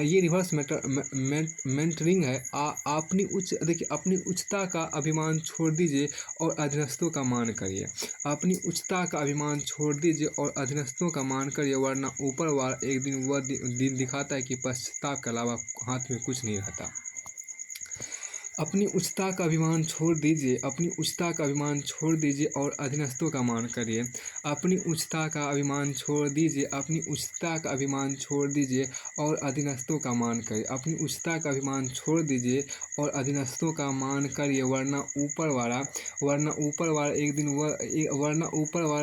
ये रिवर्स मेंटरिंग है। अपनी उच्चता का अभिमान छोड़ दीजिए और अधीनस्थों का मान करिए, अपनी उच्चता का अभिमान छोड़ दीजिए और अधीनस्थों का मान करिए, वरना ऊपर वाला एक दिन वह दिन दिखाता है कि पश्चाताप के अलावा हाथ में कुछ नहीं रहता। अपनी उच्चता का अभिमान छोड़ दीजिए, अपनी उच्चता का अभिमान छोड़ दीजिए और अधीनस्थों का मान करिए, अपनी उच्चता का अभिमान छोड़ दीजिए, अपनी उच्चता का अभिमान छोड़ दीजिए और अधीनस्थों का मान करिए, अपनी उच्चता का अभिमान छोड़ दीजिए और अधीनस्थों का मान करिए, वरना ऊपर वाला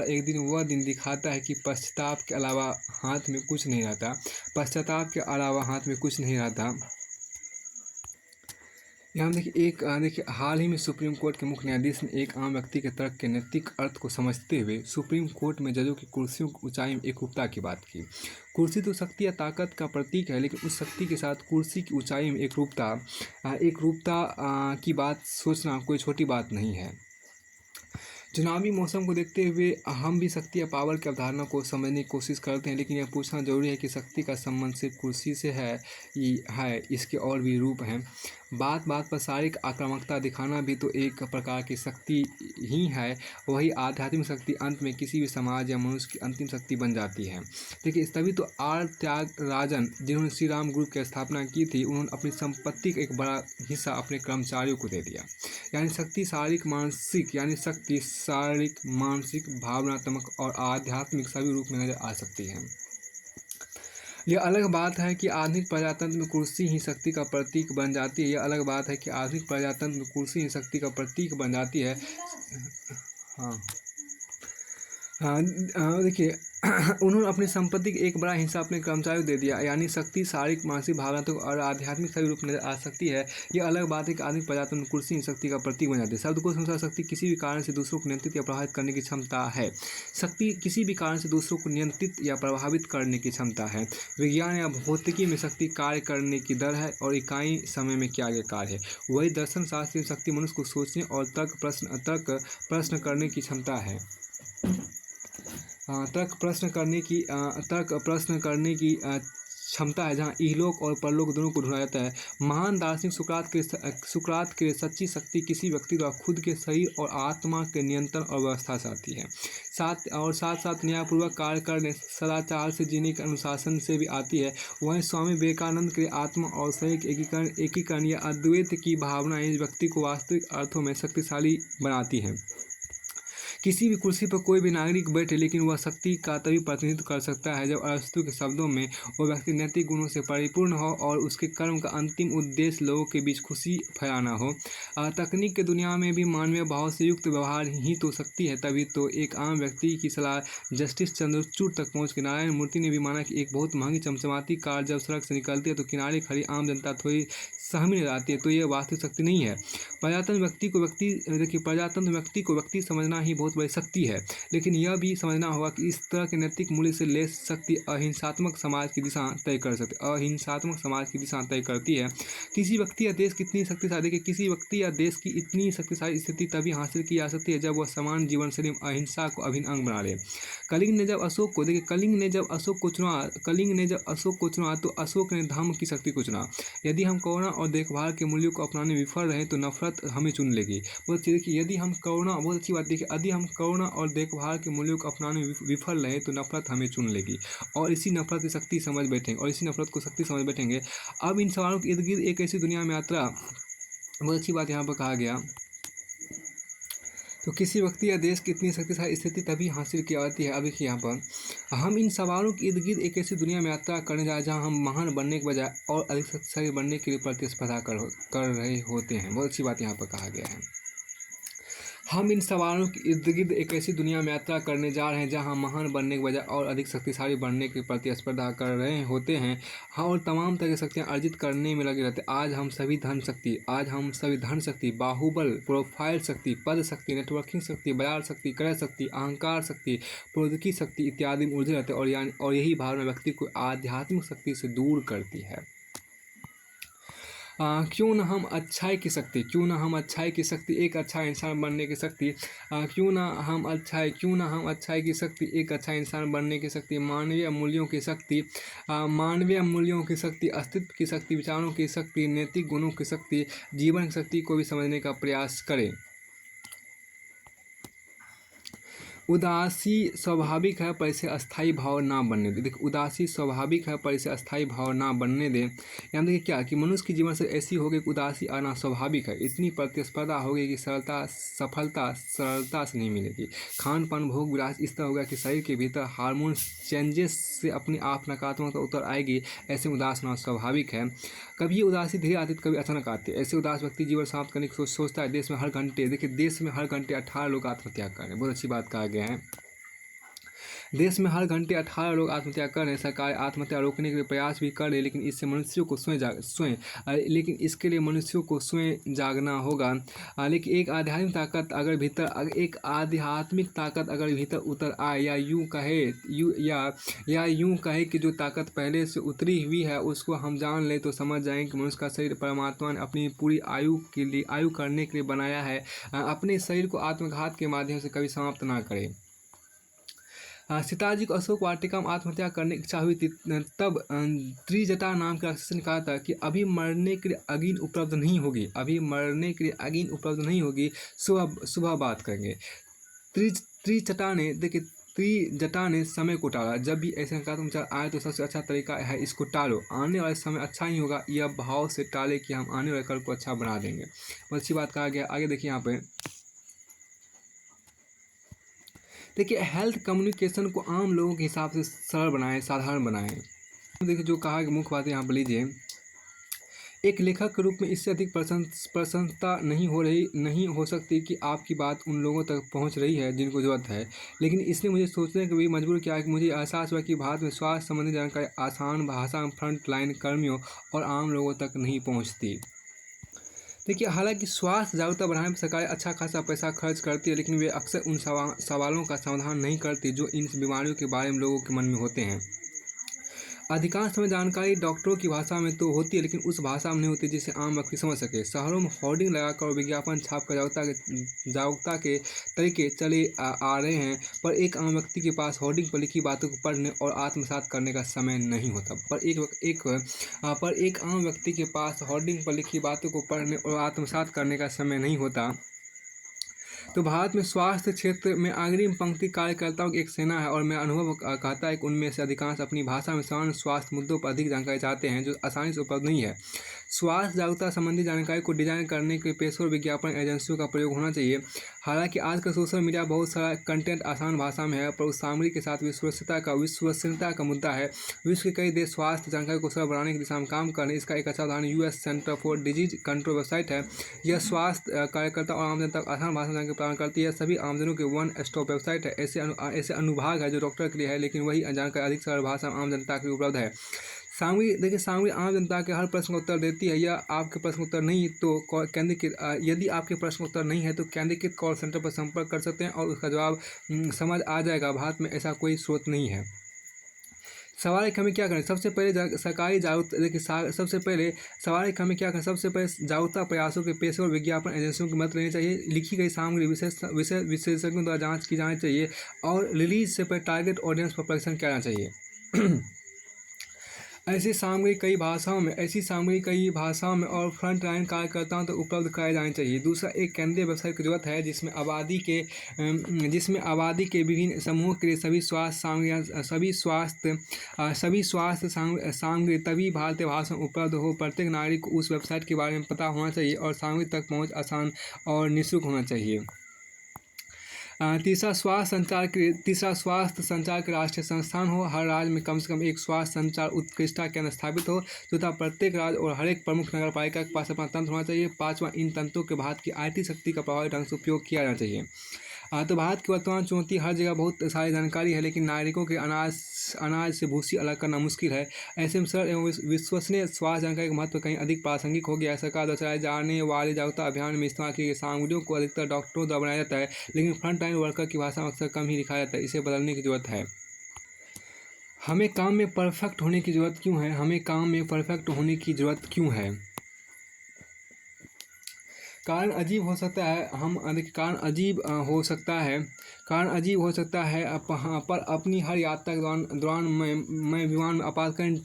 एक दिन वह दिन दिखाता है कि पश्चाताप के अलावा हाथ में कुछ नहीं रहता, पश्चाताप के अलावा हाथ में कुछ नहीं रहता। यहाँ देखिए, हाल ही में सुप्रीम कोर्ट के मुख्य न्यायाधीश ने एक आम व्यक्ति के तर्क के नैतिक अर्थ को समझते हुए सुप्रीम कोर्ट में जजों की कुर्सियों की ऊंचाई में एकरूपता की बात की। कुर्सी तो शक्ति या ताकत का प्रतीक है, लेकिन उस शक्ति के साथ कुर्सी की ऊंचाई में एकरूपता की बात सोचना कोई छोटी बात नहीं है। चुनावी मौसम को देखते हुए हम भी शक्ति या पावर की अवधारणा को समझने की कोशिश करते हैं, लेकिन यह पूछना जरूरी है कि शक्ति का संबंध सिर्फ कुर्सी से है, इसके और भी रूप हैं। बात बात पर शारीरिक आक्रामकता दिखाना भी तो एक प्रकार की शक्ति ही है। वही आध्यात्मिक शक्ति अंत में किसी भी समाज या मनुष्य की अंतिम शक्ति बन जाती है। देखिए, तभी तो आर त्यागराजन, जिन्होंने श्री राम ग्रुप की स्थापना की थी, उन्होंने अपनी संपत्ति का एक बड़ा हिस्सा अपने कर्मचारियों को दे दिया। यानी शक्ति शारीरिक, मानसिक, भावनात्मक और आध्यात्मिक सभी रूप में नजर आ सकती है। यह अलग बात है कि आधुनिक प्रजातंत्र में कुर्सी ही शक्ति का प्रतीक बन जाती है। यह अलग बात है कि आधुनिक प्रजातंत्र में कुर्सी ही शक्ति का प्रतीक बन जाती है। देखिए, उन्होंने अपनी संपत्ति का एक बड़ा हिस्सा अपने कर्मचारियों को दे दिया। यानी शक्ति शारीरिक, मानसिक, भावनात्मक और आध्यात्मिक सभी रूप में नजर आ सकती है। यह अलग बात है कि आधुनिक प्रजातंत्र में कुर्सी ही शक्ति का प्रतीक बन जाती है। शब्द को अनुसार शक्ति किसी भी कारण से दूसरों को नियंत्रित या प्रभावित करने की क्षमता है। शक्ति किसी भी कारण से दूसरों को नियंत्रित या प्रभावित करने की क्षमता है। विज्ञान या भौतिकी में शक्ति कार्य करने की दर है और इकाई समय में किया गया कार्य है। वही दर्शन शास्त्र में शक्ति मनुष्य को सोचने और तर्क प्रश्न करने की क्षमता है। तर्क प्रश्न करने की क्षमता है, जहाँ इहलोक और परलोक दोनों को ढूंढा जाता है। महान दार्शनिक सुकरात के लिए सच्ची शक्ति किसी व्यक्ति द्वारा खुद के शरीर और आत्मा के नियंत्रण और व्यवस्था से आती है। साथ न्यायपूर्वक कार्य करने, सदाचार से जीने के अनुशासन से भी आती है। वहीं स्वामी विवेकानंद के लिए आत्मा और शरीर के एकीकरण या अद्वैत की भावना इस व्यक्ति को वास्तविक अर्थों में शक्तिशाली बनाती है। किसी भी कुर्सी पर कोई भी नागरिक बैठे, लेकिन वह शक्ति का तभी प्रतिनिधित्व कर सकता है जब अरस्तु के शब्दों में वह व्यक्ति नैतिक गुणों से परिपूर्ण हो और उसके कर्म का अंतिम उद्देश्य लोगों के बीच खुशी फैलाना हो। तकनीक के दुनिया में भी मानवीय भाव से युक्त व्यवहार ही तो शक्ति है। तभी तो एक आम व्यक्ति की सलाह जस्टिस चंद्रचूड़ तक पहुँच के नारायण मूर्ति ने भी माना कि एक बहुत महंगी चमचमाती कार जब सड़क से निकलती है तो किनारे खड़ी आम जनता थोड़ी सहमी नहीं रहती है तो ये वास्तविक शक्ति नहीं है। प्रजातंत्र व्यक्ति को व्यक्ति समझना ही बहुत बड़ी शक्ति है, लेकिन यह भी समझना होगा कि इस तरह के नैतिक मूल्य से लैस शक्ति अहिंसात्मक समाज की दिशा तय कर सकती है। अहिंसात्मक समाज की दिशा तय करती है। किसी व्यक्ति या देश की इतनी शक्तिशाली देखिए किसी व्यक्ति या देश की इतनी शक्तिशाली स्थिति तभी हासिल की जा सकती है जब वह समान जीवन शैली में अहिंसा को अभिन्न अंग बना ले। कलिंग ने जब अशोक को चुना तो अशोक ने धर्म की शक्ति को चुना। यदि हम करुणा और देखभाल के मूल्यों को अपनाने में विफल रहे तो नफरत हमें चुन लेगी। बहुत अच्छी देखिए यदि हम करुणा बहुत अच्छी बात देखिए यदि हम करुणा और देखभाल के मूल्यों को अपनाने में विफल रहे तो नफरत हमें चुन लेगी और इसी नफरत की शक्ति समझ बैठेंगे। अब इन सवालों के इर्द गिर्द एक ऐसी दुनिया में यात्रा, बहुत अच्छी बात यहाँ पर कहा गया। तो किसी व्यक्ति या देश की इतनी शक्तिशाली स्थिति तभी हासिल की जाती है। अब देखिए यहाँ पर हम इन सवालों के इर्द गिर्द एक ऐसी दुनिया में यात्रा करने जा रहे हैं जहाँ हम महान बनने के बजाय और अधिक शक्तिशाली बनने के लिए प्रतिस्पर्धा कर रहे होते हैं। बहुत अच्छी बात यहाँ पर कहा गया है। हम इन सवालों के इर्द गिर्द एक ऐसी दुनिया में यात्रा करने जा रहे हैं जहां महान बनने के बजाय और अधिक शक्तिशाली बनने की प्रतिस्पर्धा कर रहे होते हैं। हाँ, और तमाम तरह की शक्तियाँ अर्जित करने में लगे रहते हैं। आज हम सभी धन शक्ति, बाहुबल, प्रोफाइल शक्ति, पद शक्ति, नेटवर्किंग शक्ति, बाजार शक्ति, क्रय शक्ति, अहंकार शक्ति, प्रौद्योगिकी शक्ति इत्यादि में उलझे रहते हैं और यही भावना व्यक्ति को आध्यात्मिक शक्ति से दूर करती है। क्यों न हम अच्छाई की शक्ति, एक अच्छा इंसान बनने की शक्ति, क्यों न हम अच्छाई की शक्ति, एक अच्छा इंसान बनने की शक्ति, मानवीय मूल्यों की शक्ति, अस्तित्व की शक्ति, विचारों की शक्ति, नैतिक गुणों की शक्ति, जीवन की शक्ति को भी समझने का प्रयास करें। उदासी स्वाभाविक है पर इसे अस्थायी भाव ना बनने दे। देखिए उदासी स्वाभाविक है पर इसे अस्थायी भाव ना बनने दे। यहाँ देखिए क्या कि मनुष्य की जीवन से ऐसी होगी कि उदासी आना स्वाभाविक है। इतनी प्रतिस्पर्धा होगी कि सफलता सरलता से नहीं मिलेगी। खान पान भोग विलास इस तरह होगा कि शरीर के भीतर हार्मोन चेंजेस से अपनी आप नकारात्मकता उतर आएगी। ऐसे में उदास होना स्वाभाविक है। कभी उदासी धीरे आती तो कभी अचानक आती है। ऐसे उदास व्यक्ति जीवन समाप्त करने की सोचता है। देश में हर घंटे 18 लोग आत्महत्या कर रहे हैं। बहुत अच्छी बात कहा गया है। देश में हर घंटे 18 लोग आत्महत्या कर रहे हैं। सरकार आत्महत्या रोकने के लिए प्रयास भी कर रही है, लेकिन इसके लिए मनुष्यों को स्वयं जागना होगा। लेकिन एक आध्यात्मिक ताकत अगर भीतर उतर आए या यूं कहे कि जो ताकत पहले से उतरी हुई है उसको हम जान लें तो समझ जाएं कि मनुष्य का शरीर परमात्मा ने अपनी पूरी आयु करने के लिए बनाया है। अपने शरीर को आत्मघात के माध्यम से कभी समाप्त ना करें। सीताजी को अशोक वाटिका में आत्महत्या करने की इच्छा हुई थी। तब त्रिजटा नाम के राक्षस ने कहा था कि अभी मरने के लिए अग्नि उपलब्ध नहीं होगी, सुबह बात करेंगे। त्रिजटा ने समय को टाला। जब भी ऐसे नकारात्मक विचार आए तो सबसे अच्छा तरीका है इसको टालो। आने वाले समय अच्छा नहीं होगा, यह भाव से टाले कि हम आने वाले कल को अच्छा बना देंगे। बहुत अच्छी बात कहा गया। आगे देखिए यहाँ पे देखिए हेल्थ कम्युनिकेशन को आम लोगों के हिसाब से साधारण बनाएं। देखिए जो कहा कि मुख्य बात यहाँ पर लीजिए। एक लेखक के रूप में इससे अधिक प्रशंसा नहीं हो सकती कि आपकी बात उन लोगों तक पहुंच रही है जिनको ज़रूरत है। लेकिन इसने मुझे सोचने के भी मजबूर किया कि मुझे एहसास हुआ कि भारत में स्वास्थ्य संबंधी जानकारी आसान भाषा में फ्रंट लाइन कर्मियों और आम लोगों तक नहीं पहुँचती। देखिए हालांकि स्वास्थ्य जागरूकता बढ़ाने में सरकारें अच्छा खासा पैसा खर्च करती है, लेकिन वे अक्सर उन सवालों का समाधान नहीं करती जो इन बीमारियों के बारे में लोगों के मन में होते हैं। अधिकांश समय जानकारी डॉक्टरों की भाषा में तो होती है, लेकिन उस भाषा में नहीं होती जिसे आम व्यक्ति समझ सके। शहरों में होर्डिंग लगाकर और विज्ञापन छापकर जागरूकता के तरीके चले आ रहे हैं, पर एक आम व्यक्ति के पास होर्डिंग पर लिखी बातों को पढ़ने और आत्मसात करने का समय नहीं होता। पर एक आम व्यक्ति के पास होर्डिंग पर लिखी बातों को पढ़ने और आत्मसात करने का समय नहीं होता। तो भारत में स्वास्थ्य क्षेत्र में अग्रिम पंक्ति कार्यकर्ताओं की एक सेना है और मेरा अनुभव कहता है कि उनमें से अधिकांश अपनी भाषा में सामान्य स्वास्थ्य मुद्दों पर अधिक जानकारी चाहते हैं जो आसानी से उपलब्ध नहीं है। स्वास्थ्य जागरूकता संबंधी जानकारी को डिजाइन करने के लिए पेशेवर विज्ञापन एजेंसियों का प्रयोग होना चाहिए। हालांकि आजकल सोशल मीडिया बहुत सारा कंटेंट आसान भाषा में है, पर उस सामग्री के साथ विश्वसनीयता का मुद्दा है। विश्व के कई देश स्वास्थ्य जानकारी को सरल बनाने की दिशा में काम कर रहे हैं। इसका एक अच्छा उदाहरण US centre for disease control website है। यह स्वास्थ्य कार्यकर्ता और आम जनता को आसान भाषा में जानकारी प्रदान करती है। सभी आमजनों के वन स्टॉप वेबसाइट है। ऐसे अनुभाग है जो डॉक्टर के लिए है, लेकिन वही जानकारी अधिक सरल भाषा में आम जनता के लिए उपलब्ध है। सामग्री देखिए, सामग्री आम जनता के हर प्रश्न का उत्तर देती है। या आपके प्रश्न उत्तर नहीं तो केंद्रीकृत यदि आपके प्रश्न उत्तर नहीं है तो केंद्रीकृत कॉल सेंटर पर संपर्क कर सकते हैं और उसका जवाब समझ आ जाएगा। भारत में ऐसा कोई स्रोत नहीं है। सवाल एक हमें क्या करें, सबसे पहले सरकारी जागरूकता, देखिए सबसे पहले सवाल एक हमें क्या करें, सबसे पहले जागरूकता प्रयासों के पेशेवर विज्ञापन एजेंसियों की मदद लेनी चाहिए। लिखी गई सामग्री विशेषज्ञों द्वारा जांच की जानी चाहिए और रिलीज से पहले टारगेट ऑडियंस पर परीक्षण किया जाना चाहिए। ऐसी सामग्री कई भाषाओं में और फ्रंट लाइन कार्यकर्ताओं तक उपलब्ध कराई जानी चाहिए। दूसरा, एक केंद्रीय वेबसाइट की जरूरत है जिसमें आबादी के विभिन्न समूहों के लिए सभी स्वास्थ्य सामग्री तभी भारतीय भाषा में उपलब्ध हो। प्रत्येक नागरिक को उस वेबसाइट के बारे में पता होना चाहिए और सामग्री तक पहुँच आसान और निःशुल्क होना चाहिए। तीसरा, स्वास्थ्य संचार के राष्ट्रीय संस्थान हो। हर राज्य में कम से कम एक स्वास्थ्य संचार उत्कृष्टता केंद्र स्थापित हो। चौथा, प्रत्येक राज्य और हर एक प्रमुख नगर पालिका के पास अपना तंत्र होना चाहिए। पांचवा, इन तंत्रों के भारत की IT शक्ति का प्रभावी ढंग से उपयोग किया जाना चाहिए। तो भारत की वर्तमान चुनौती, हर जगह बहुत सारी जानकारी है लेकिन नागरिकों के अनाज से भूसी अलग करना मुश्किल है। ऐसे में सरल एवं विश्वसनीय स्वास्थ्य जानकारी का महत्व कहीं अधिक प्रासंगिक हो गया है। सरकार द्वारा चलाए जाने वाले जागरूकता अभियान में इस्तेमाल की गई सामग्रियों को अधिकतर डॉक्टरों द्वारा बनाया जाता है लेकिन फ्रंट लाइन वर्कर की भाषा में अक्सर कम ही लिखा जाता है। इसे बदलने की जरूरत है। हमें काम में परफेक्ट होने की जरूरत क्यों है? कारण अजीब हो सकता है पर अपनी हर यात्रा के दौरान मैं विमान में आपातकालीन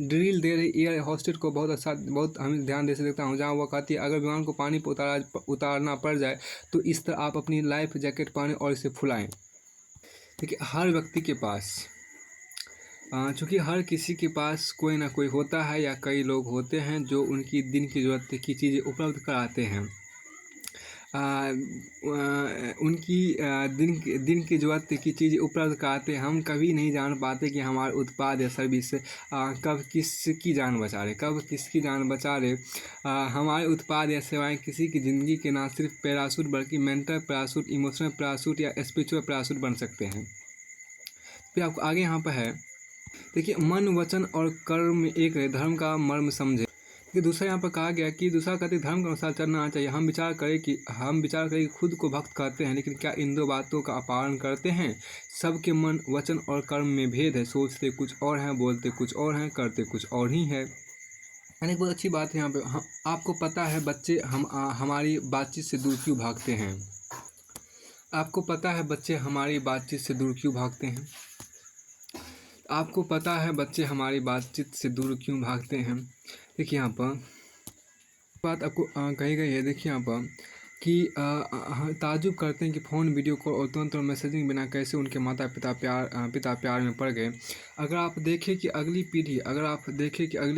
ड्रिल दे रही एयर होस्टेस को बहुत हमें ध्यान दे से देखता हूँ, जहाँ वह कहती है अगर विमान को पानी पर उतारना पड़ जाए तो इस तरह आप अपनी लाइफ जैकेट पहने और इसे फुलाएं। देखिए, हर व्यक्ति के पास चूँकि हर किसी के पास कोई ना कोई होता है या कई लोग होते हैं जो उनकी दिन की ज़रूरत की चीज़ें उपलब्ध कराते हैं। उनकी दिन की ज़रूरत की चीज़ें उपलब्ध कराते हैं। हम कभी नहीं जान पाते कि हमारे उत्पाद या सर्विस कब किसकी जान बचा रहे। हमारे उत्पाद या सेवाएं किसी की ज़िंदगी के न सिर्फ पैराशूट बल्कि मेंटल पैराशूट, इमोशनल पैराशूट या स्पिरिचुअल पैराशूट बन सकते हैं। फिर आपको आगे यहाँ पर है, देखिए, मन, वचन और कर्म में एक रहे, धर्म का मर्म समझे। कि दूसरा यहाँ पर कहा गया कि दूसरा कहते धर्म के अनुसार चलना चाहिए। हम विचार करें कि खुद को भक्त कहते हैं लेकिन क्या इन दो बातों का पालन करते हैं? सबके मन, वचन और कर्म में भेद है। सोचते कुछ और हैं, बोलते कुछ और हैं, करते कुछ और ही है। यानी बहुत अच्छी बात है यहाँ पे। आपको पता है बच्चे हमारी बातचीत से दूर क्यों भागते हैं? आपको पता है बच्चे हमारी बातचीत से दूर क्यों भागते हैं? आपको पता है बच्चे हमारी बातचीत से दूर क्यों भागते हैं? देखिए, यहाँ पर बात आपको कही गई है। देखिए यहाँ पर कि ताज्जुब करते हैं कि फ़ोन, वीडियो कॉल और तुरंत मैसेजिंग बिना कैसे उनके माता पिता प्यार में पड़ गए। अगर आप देखें कि अगली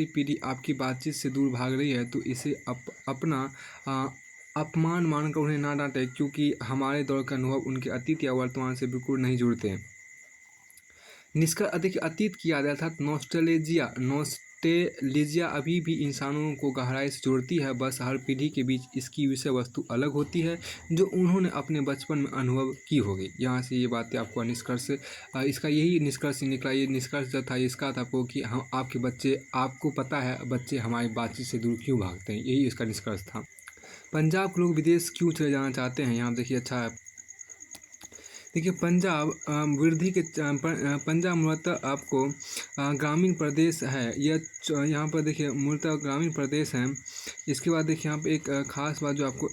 पीढ़ी आपकी बातचीत से दूर भाग रही है तो इसे अपना अपमान मानकर उन्हें ना डांटें, क्योंकि हमारे दौर का अनुभव उनके अतीत या वर्तमान से बिल्कुल नहीं जुड़ते। निष्कर्ष, अतीत की याद अर्थात नॉस्टैल्जिया अभी भी इंसानों को गहराई से जोड़ती है। बस हर पीढ़ी के बीच इसकी विषय वस्तु अलग होती है जो उन्होंने अपने बचपन में अनुभव की होगी। यहाँ से ये बातें आपको निष्कर्ष, इसका यही निष्कर्ष निकला। ये निष्कर्ष जो था इसका था आपको कि हम आपके बच्चे, आपको पता है बच्चे हमारी बातचीत से दूर क्यों भागते हैं, यही इसका निष्कर्ष था। पंजाब के लोग विदेश क्यों चले जाना चाहते हैं? यहाँ देखिए, अच्छा है। देखिए, पंजाब मूलतः आपको ग्रामीण प्रदेश है। यहाँ पर देखिए मूलतः ग्रामीण प्रदेश है। इसके बाद देखिए यहाँ पे एक ख़ास बात जो आपको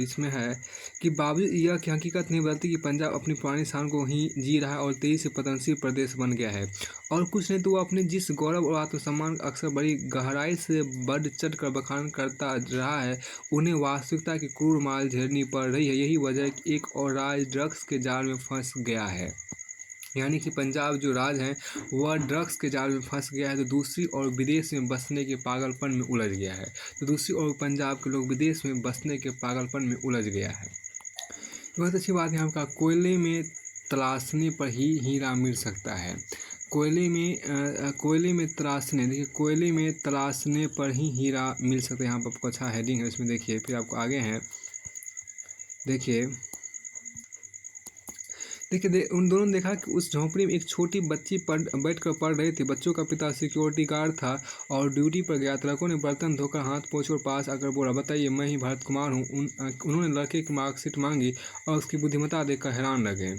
इसमें है कि बावजूद यह कि हकीकत नहीं बदलती कि पंजाब अपनी पुरानी शान को ही जी रहा है और तेजी से पतनशील प्रदेश बन गया है। और कुछ नहीं तो वो अपने जिस गौरव और आत्मसम्मान अक्सर बड़ी गहराई से बढ़ चढ़ कर बखान करता रहा है, उन्हें वास्तविकता की क्रूर मार झेलनी पड़ रही है। यही वजह है कि एक और राज्य ड्रग्स के जाल में फंस गया है। यानी कि पंजाब जो राज्य है वह ड्रग्स के जाल में फंस गया है, तो दूसरी ओर विदेश में बसने के पागलपन में उलझ गया है। पंजाब के लोग विदेश में बसने के पागलपन में उलझ गया है। बहुत अच्छी बात है यहाँ का, कोयले में तलाशने पर ही हीरा मिल सकता है। कोयले में तलाशने पर ही हीरा मिल सकता है। यहाँ पर आपको अच्छा हेडिंग है इसमें, देखिए। फिर आपको आगे हैं, देखिए देखिए उन दोनों ने देखा कि उस झोंपड़ी में एक छोटी बच्ची बैठकर पढ़ रही थी। बच्चों का पिता सिक्योरिटी गार्ड था और ड्यूटी पर गया था। लड़कों ने बर्तन धोकर हाथ पोंछे और पास आकर बोला, बताइए, मैं ही भरत कुमार हूँ। उन्होंने लड़के की मार्कशीट मांगी और उसकी बुद्धिमत्ता देखकर हैरान रह गए।